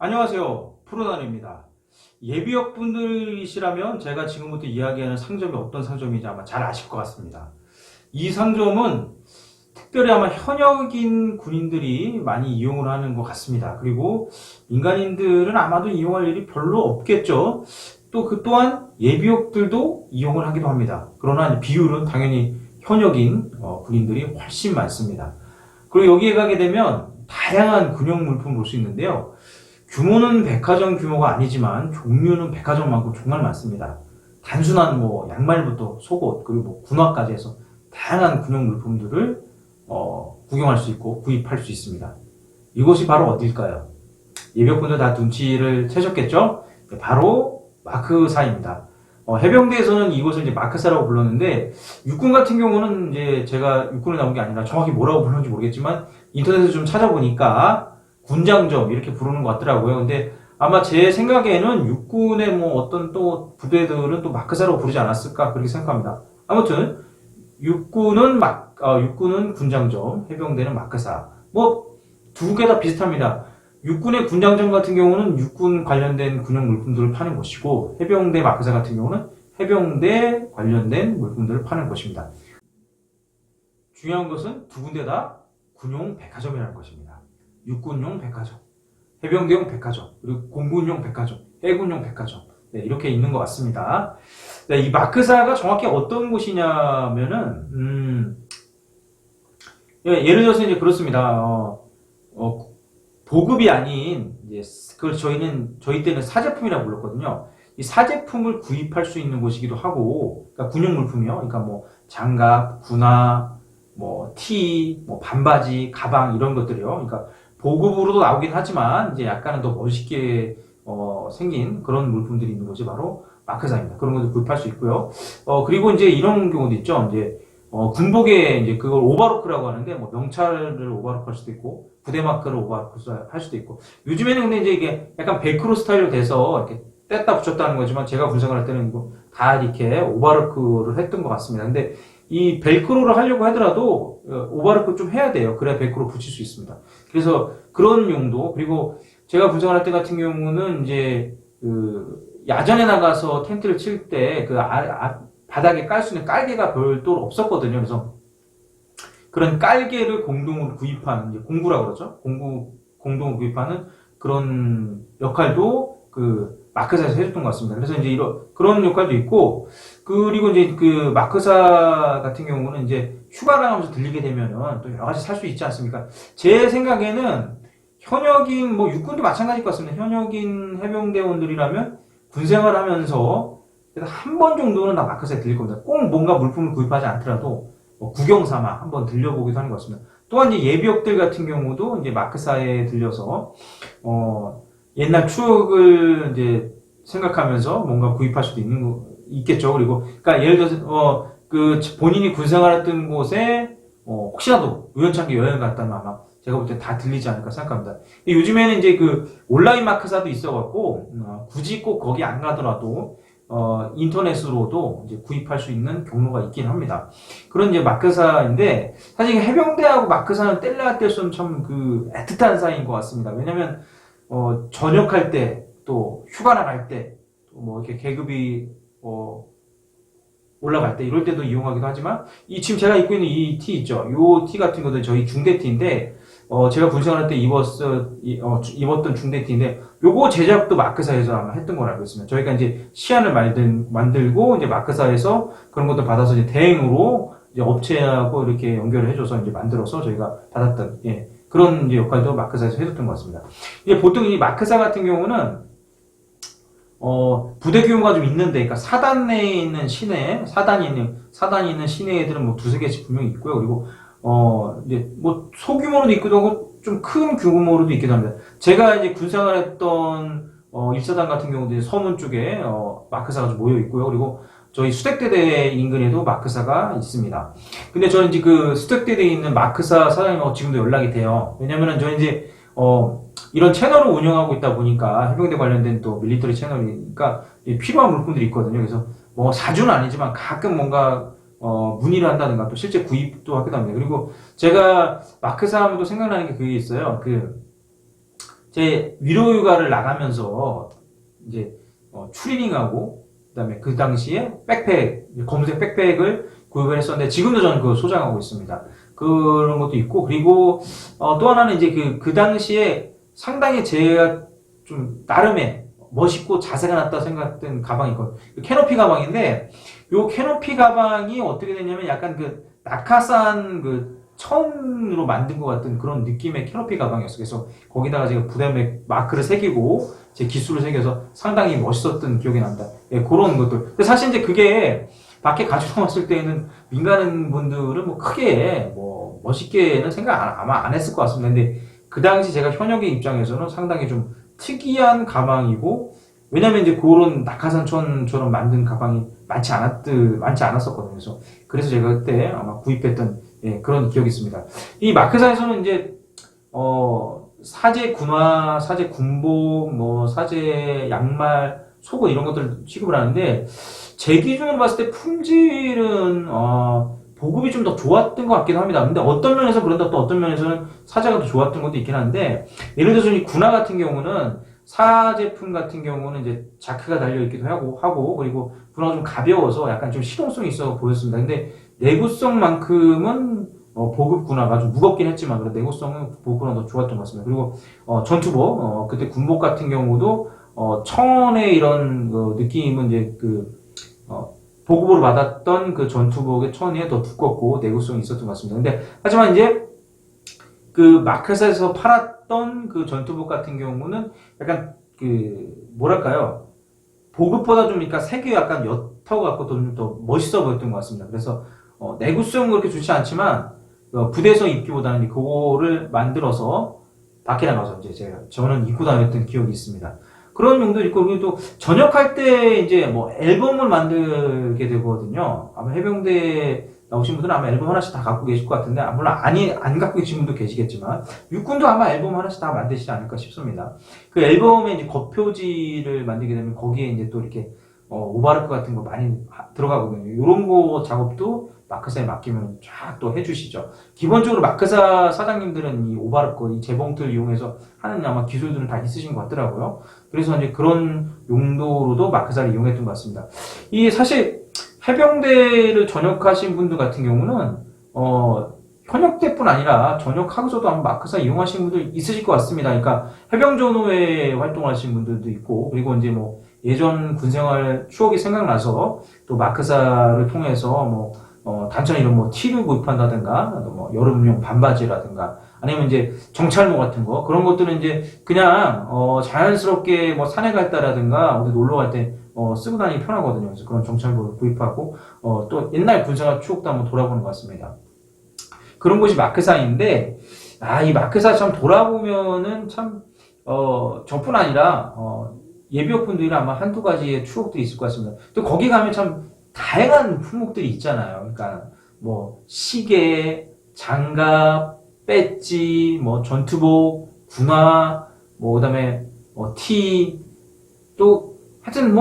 안녕하세요. 프로단입니다. 예비역 분들이시라면 제가 지금부터 이야기하는 상점이 어떤 상점인지 아마 잘 아실 것 같습니다. 이 상점은 특별히 아마 현역인 군인들이 많이 이용을 하는 것 같습니다. 그리고 민간인들은 아마도 이용할 일이 별로 없겠죠. 또 그 또한 예비역들도 이용을 하기도 합니다. 그러나 비율은 당연히 현역인 군인들이 훨씬 많습니다. 그리고 여기에 가게 되면 다양한 군용 물품을 볼 수 있는데요. 규모는 백화점 규모가 아니지만 종류는 백화점만큼 정말 많습니다. 단순한 양말부터 속옷 그리고 군화까지 해서 다양한 군용 물품들을 구경할 수 있고 구입할 수 있습니다. 이곳이 바로 어딜까요? 예비역분들 다 눈치를 채셨겠죠? 바로 마크사입니다. 해병대에서는 이곳을 이제 마크사라고 불렀는데 육군 같은 경우는 이제 제가 육군에 나온 게 아니라 정확히 뭐라고 불렀는지 모르겠지만 인터넷에서 좀 찾아보니까 군장점 이렇게 부르는 것 같더라고요. 근데 아마 제 생각에는 육군의 어떤 또 부대들은 또 마크사라고 부르지 않았을까 그렇게 생각합니다. 아무튼 육군은 군장점, 해병대는 마크사. 두 개 다 비슷합니다. 육군의 군장점 같은 경우는 육군 관련된 군용 물품들을 파는 곳이고 해병대 마크사 같은 경우는 해병대 관련된 물품들을 파는 곳입니다. 중요한 것은 두 군데 다 군용 백화점이라는 것입니다. 육군용 백화점, 해병대용 백화점, 그리고 공군용 백화점, 해군용 백화점 이렇게 있는 것 같습니다. 이 마크사가 정확히 어떤 곳이냐면은 예를 들어서 이제 그렇습니다. 보급이 아닌 그걸 저희 때는 사제품이라고 불렀거든요. 이 사제품을 구입할 수 있는 곳이기도 하고, 그러니까 군용 물품이요. 그러니까 장갑, 군화, 티, 반바지, 가방 이런 것들이요. 그러니까 보급으로도 나오긴 하지만 이제 약간은 더 멋있게 생긴 그런 물품들이 있는 곳이 바로 마크사입니다. 그런 것도 구입할 수 있고요. 그리고 이제 이런 경우도 있죠. 이제 군복에 이제 그걸 오버로크라고 하는데 명찰을 오버로크할 수도 있고 부대 마크를 오버로크할 수도 있고 요즘에는 근데 이제 이게 약간 벨크로 스타일로 돼서 이렇게 뗐다 붙였다는 거지만 제가 군생활 할 때는 이거 다 이렇게 오버로크를 했던 것 같습니다. 근데 이 벨크로를 하려고 하더라도 오버로크 좀 해야 돼요. 그래야 벨크로 붙일 수 있습니다. 그래서 그런 용도 그리고 제가 군생활 할 때 같은 경우는 이제 야전에 나가서 텐트를 칠 때 바닥에 깔 수 있는 깔개가 별도로 없었거든요. 그래서 그런 깔개를 공동으로 구입하는 이제 공구라고 그러죠. 공동으로 구입하는 그런 역할도 마크사에서 해줬던 것 같습니다. 그래서 이제 그런 역할도 있고 그리고 이제 마크사 같은 경우는 이제 휴가를 하면서 들리게 되면은 또 여러 가지 살 수 있지 않습니까? 제 생각에는 현역인 육군도 마찬가지일 것 같습니다. 현역인 해병대원들이라면 군생활 하면서 한 번 정도는 다 마크사에 들릴 겁니다. 꼭 뭔가 물품을 구입하지 않더라도 구경 삼아 한번 들려보기도 하는 것 같습니다. 또한 이제 예비역들 같은 경우도 이제 마크사에 들려서 옛날 추억을 이제 생각하면서 뭔가 구입할 수도 있겠죠. 그리고 그러니까 예를 들어서 본인이 군생활했던 곳에 혹시라도 우연찮게 여행을 갔다면 아마 제가 볼 때 다 들리지 않을까 생각합니다. 요즘에는 이제 온라인 마크사도 있어갖고 굳이 꼭 거기 안 가더라도 인터넷으로도 이제 구입할 수 있는 경로가 있긴 합니다. 그런 이제 마크사인데, 사실 해병대하고 마크사는 뗄래야 뗄 수 없는 참 애틋한 사이인 것 같습니다. 왜냐면, 전역할 때, 또 휴가 나갈 때, 또 이렇게 계급이, 올라갈 때, 이럴 때도 이용하기도 하지만, 지금 제가 입고 있는 이 티 있죠? 이 티 같은 것도 저희 중대티인데, 제가 군생활 할 때 입었던 중대티인데, 요거 제작도 마크사에서 아마 했던 걸 알고 있습니다. 저희가 이제 시안을 만들고, 이제 마크사에서 그런 것들 받아서 이제 대행으로 이제 업체하고 이렇게 연결을 해줘서 이제 만들어서 저희가 받았던, 그런 이제 역할도 마크사에서 해줬던 것 같습니다. 보통 이 마크사 같은 경우는, 부대 규모가 좀 있는데, 그러니까 사단이 있는 시내들은 두세 개씩 분명히 있고요. 그리고, 이제 소규모로도 있기도 하고, 좀 큰 규모로도 있기도 합니다. 제가 이제 군생활 했던, 1사단 같은 경우도 서문 쪽에, 마크사가 좀 모여 있고요. 그리고 저희 수색대대 인근에도 마크사가 있습니다. 근데 저는 이제 수색대대에 있는 마크사 사장님하고 지금도 연락이 돼요. 왜냐면은 저는 이제, 이런 채널을 운영하고 있다 보니까 해병대 관련된 또 밀리터리 채널이니까 필요한 물품들이 있거든요. 그래서 자주는 아니지만 가끔 뭔가 문의를 한다든가 또 실제 구입도 하기도 합니다. 그리고 제가 마크사 하면 또 생각나는 게 그게 있어요. 제 위로휴가를 나가면서 이제 추리닝하고 그다음에 그 당시에 백팩, 검은색 백팩을 구입을 했었는데 지금도 저는 그거 소장하고 있습니다. 그런 것도 있고 그리고 또 하나는 이제 그 당시에 상당히 제가 좀 나름의 멋있고 자세가 났다 생각했던 가방이 있거든요. 캐노피 가방인데 요 캐노피 가방이 어떻게 되냐면 약간 그 낙하산 그 천으로 만든 것 같은 그런 느낌의 캐노피 가방이었어요. 그래서 거기다가 제가 부담에 마크를 새기고 제 기술을 새겨서 상당히 멋있었던 기억이 납니다. 예, 그런 것들. 근데 사실 이제 그게 밖에 가지고 나왔을 때는 민간 분들은 뭐 크게 뭐 멋있게는 생각 아마 안 했을 것 같습니다. 근데 그 당시 제가 현역의 입장에서는 상당히 좀 특이한 가방이고 왜냐면 이제 그런 낙하산천처럼 만든 가방이 많지 않았었거든요. 그래서 제가 그때 아마 구입했던 예, 그런 기억이 있습니다. 이 마크사에서는 이제 사제 군화, 사제 군복, 뭐 사제 양말, 속옷 이런 것들 취급을 하는데 제 기준으로 봤을 때 품질은 보급이 좀 더 좋았던 것 같기도 합니다. 근데 어떤 면에서 그런다 또 어떤 면에서는 사제가 더 좋았던 것도 있긴 한데 예를 들어서 이 군화 같은 경우는 사 제품 같은 경우는 이제 자크가 달려 있기도 하고 그리고 군화가 좀 가벼워서 약간 좀 실용성이 있어 보였습니다. 근데 내구성만큼은 보급 군화가 좀 무겁긴 했지만 그래도 내구성은 보급 군화가 더 좋았던 것 같습니다. 그리고 전투복 그때 군복 같은 경우도 천의 이런 느낌은 이제 보급으로 받았던 그 전투복의 천이 더 두껍고 내구성이 있었던 것 같습니다. 근데 하지만 이제 그 마켓에서 팔았던 그 전투복 같은 경우는 약간 뭐랄까요, 보급보다 좀 그러니까 색이 약간 옅어 갖고 좀 더 멋있어 보였던 것 같습니다. 그래서 내구성은 그렇게 좋지 않지만 부대에서 입기보다는 그거를 만들어서 밖에 나가서 이제 저는 입고 다녔던 기억이 있습니다. 그런 용도 있고 그리고 또 전역할 때 이제 뭐 앨범을 만들게 되거든요. 아마 해병대 나오신 분들은 아마 앨범 하나씩 다 갖고 계실 것 같은데 물론 안 갖고 계신 분도 계시겠지만 육군도 아마 앨범 하나씩 다 만드시지 않을까 싶습니다. 그 앨범에 이제 겉표지를 만들게 되면 거기에 이제 또 이렇게 오바르크 같은 거 많이 들어가거든요. 이런 거 작업도 마크사에 맡기면 쫙 또 해주시죠. 기본적으로 마크사 사장님들은 이 오바르크, 이 재봉틀 이용해서 하는 아마 기술들은 다 있으신 것 같더라고요. 그래서 이제 그런 용도로도 마크사를 이용했던 것 같습니다. 이 사실 해병대를 전역하신 분들 같은 경우는 현역 때뿐 아니라 전역하고서도 아마 마크사 이용하신 분들 있으실 것 같습니다. 그러니까 해병전후회 활동하신 분들도 있고 그리고 이제 뭐 예전 군생활 추억이 생각나서 또 마크사를 통해서 단순히 이런 뭐 티를 구입한다든가, 뭐 여름용 반바지라든가, 아니면 이제 정찰모 같은 거, 그런 것들은 이제 그냥, 자연스럽게 뭐 산에 갈 때라든가, 어디 놀러 갈 때, 쓰고 다니기 편하거든요. 그래서 그런 정찰모를 구입하고, 또 옛날 군생활 추억도 한번 돌아보는 것 같습니다. 그런 곳이 마크사인데, 이 마크사 참 돌아보면은 참, 저뿐 아니라, 예비역분들이 아마 한두 가지의 추억들이 있을 것 같습니다. 또 거기 가면 참 다양한 품목들이 있잖아요. 그러니까 뭐 시계, 장갑, 배지, 뭐 전투복, 군화, 뭐 그다음에 티, 또 하여튼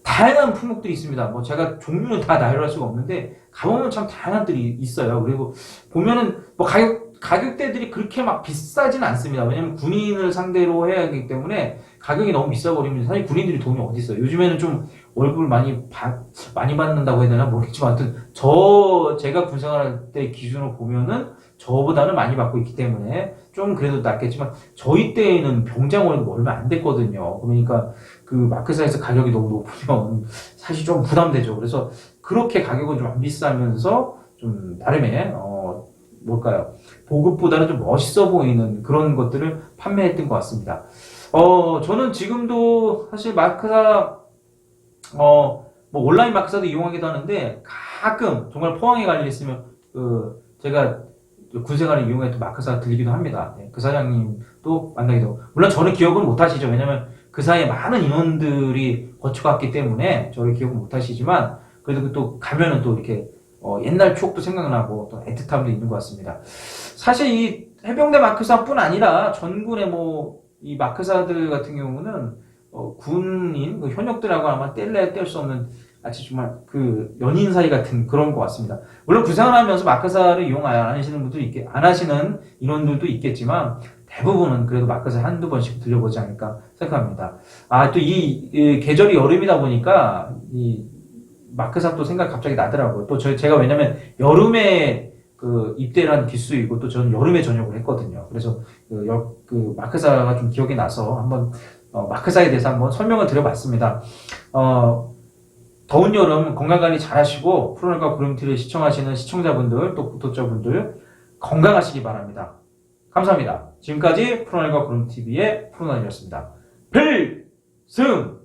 다양한 품목들이 있습니다. 뭐 제가 종류는 다 나열할 수가 없는데 가보면 참 다양한 들이 있어요. 그리고 보면은 뭐 가격대들이 그렇게 막 비싸진 않습니다. 왜냐면 군인을 상대로 해야 하기 때문에 가격이 너무 비싸 버리면 사실 군인들이 돈이 어디 있어요. 요즘에는 좀 월급을 많이 받는다고 해야 되나 모르겠지만 하여튼 제가 군생활할 때 기준으로 보면은 저보다는 많이 받고 있기 때문에 좀 그래도 낫겠지만 저희 때에는 병장 월급 얼마 안 됐거든요. 그러니까 그 마크사에서 가격이 너무 높으면 사실 좀 부담되죠. 그래서 그렇게 가격은 좀 안 비싸면서 좀 나름의 뭘까요? 보급보다는 좀 멋있어 보이는 그런 것들을 판매했던 것 같습니다. 저는 지금도 사실 마크사, 뭐 온라인 마크사도 이용하기도 하는데 가끔 정말 포항에 갈 일 있으면 제가 군생활을 이용해서 마크사 들리기도 합니다. 네, 그 사장님도 만나기도 하고. 물론 저는 기억은 못 하시죠. 왜냐면 그 사이에 많은 인원들이 거쳐갔기 때문에 저를 기억은 못 하시지만 그래도 또 가면은 또 이렇게 옛날 추억도 생각나고 또 애틋함도 있는 것 같습니다. 사실 이 해병대 마크사뿐 아니라 전군의 이 마크사들 같은 경우는 군인 현역들하고 아마 뗄래야 뗄 수 없는 아주 정말 연인 사이 같은 그런 것 같습니다. 물론 구생활하면서 마크사를 이용 안 하시는 분도 안 하시는 인원들도 있겠지만 대부분은 그래도 마크사 한두 번씩 들려보지 않을까 생각합니다. 아, 또 이 계절이 여름이다 보니까 이 마크사 또 생각 갑자기 나더라고요. 또 제가 왜냐면 여름에 그 입대를 한 기수이고 또 저는 여름에 전역을 했거든요. 그래서 그 마크사가 좀 기억이 나서 한번 마크사에 대해서 한번 설명을 드려봤습니다. 더운 여름 건강관리 잘 하시고 프로널과 구름TV를 시청하시는 시청자분들 또 구독자분들 건강하시기 바랍니다. 감사합니다. 지금까지 프로널과 구름TV의 프로널이었습니다. 필승!